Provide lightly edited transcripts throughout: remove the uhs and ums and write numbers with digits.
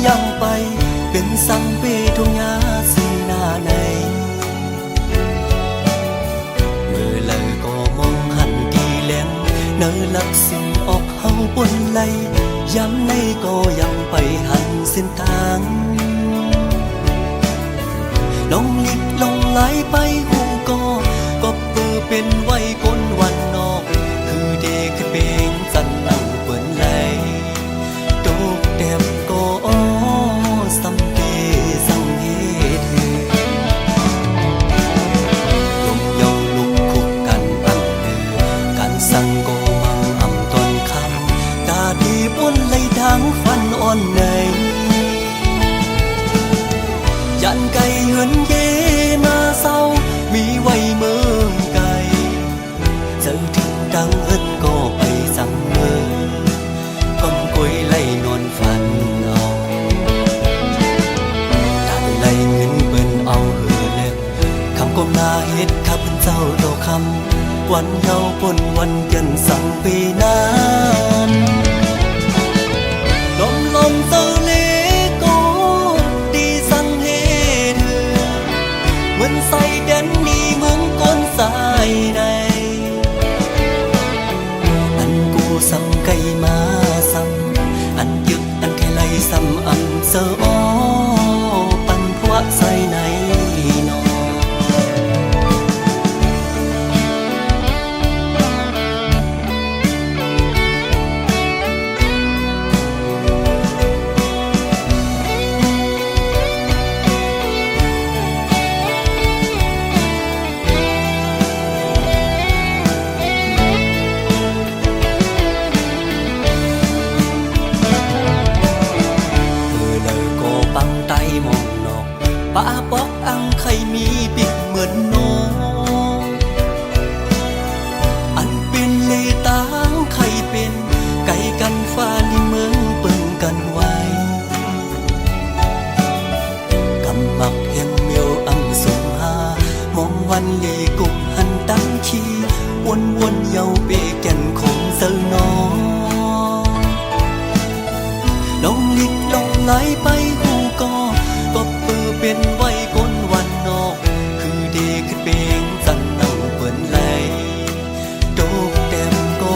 ยังไปเป็นสังเวทุญาสีหน้าในเมื่อเลยก็มองหันดีแหลงเนอหลักสิ่งออกเฮาบนไหลย้ำในก็ยังไปหันเส้นทางลงลิกลงไหลไปหูก็เปือเป็นไว้คนวันนอกคือเด็กเบงสันนั่งเปินไหลตกแดบก็สัมเปสังเหตุลมเยาลุกคุกกันอันเดือกันสั่งก็มังอ่ำตอนคำตาดีบนไหลทางฟันอ่อนในยันไก่เหินเยมาเศร้ามีไว้เมืองไกลเจอถึงดังเอิ้นก็ไปสั่งเมือก้มกวยไล่นอนฝันเอาตาไล่เงินเปิ้นเอาเหือเล็กคำก้มหน้าเฮ็ดข้าเพิ่นเจ้าดอกคำวันเยาปนวันเกินสั่งปีนั้นลมเตอเลก็ดีสั่งเฮ็ดเหมือนใส่แดนนี้เมืองก้นสายใดอันกูสั่งไก่มาสั่งอันยึกอันแค่ไล่ซ้ำอันเสออปันพวกใส่ในนอป้าปอกอังไข่มีปิกเหมือนน้องอันเป็นเลตางไข่เป็นไก่กันฟ้าลิเมืองเปิงกันไว้กำมักแห่งเมียวอังสงหามองวันลีกุกหันตั้งขี้วนเยาเปแก่นคงเซลน้องลงลิกลงไหลไปหูก็เปือเป็นไว้คนวันนอกคือเด็กเปงสันนั่งเปินไหลโดกแต้มก็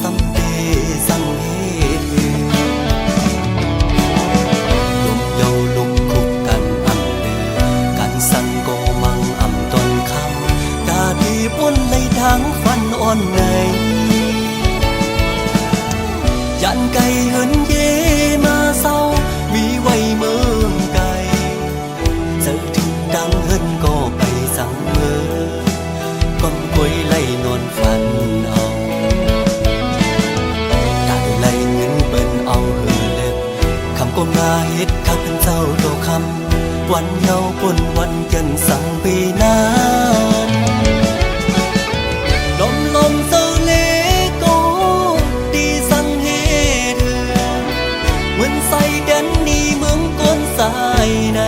สัมเปสังเหตุลมเยาลุกคุกกันอันเดือกันสั่งก็มังอ่ำตอนคำตาดีบนไหลทางฟันอ่อนในยันไก่เหินเยมาเศร้ามีไว้เมืองไกลเจอถึงดังเฮิรนก็ไปสั่งเมือก้มกวยไล่นอนฝันเอาตาไล่เงินเปิ้นเอาเหือเล็กคำก้มหน้าเฮ็ดข้าเป็นเจ้าโตคำวันเยาปนวันเกินสั่งปีนั้นลมเซอเลก็ดีสั่งเฮ็ดเหมือนใส่แดนนี้เมืองก้นสายใน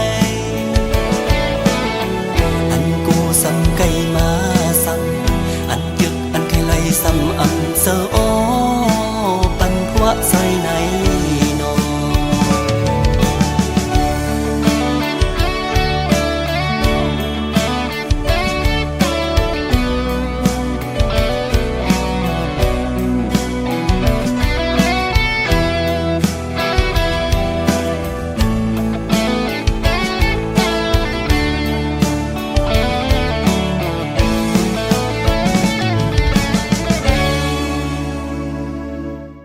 อันกูสั่งไก่มาสั่งอันยึกอันไข่ไล่ซ้ำอันเสออปันพวกใส่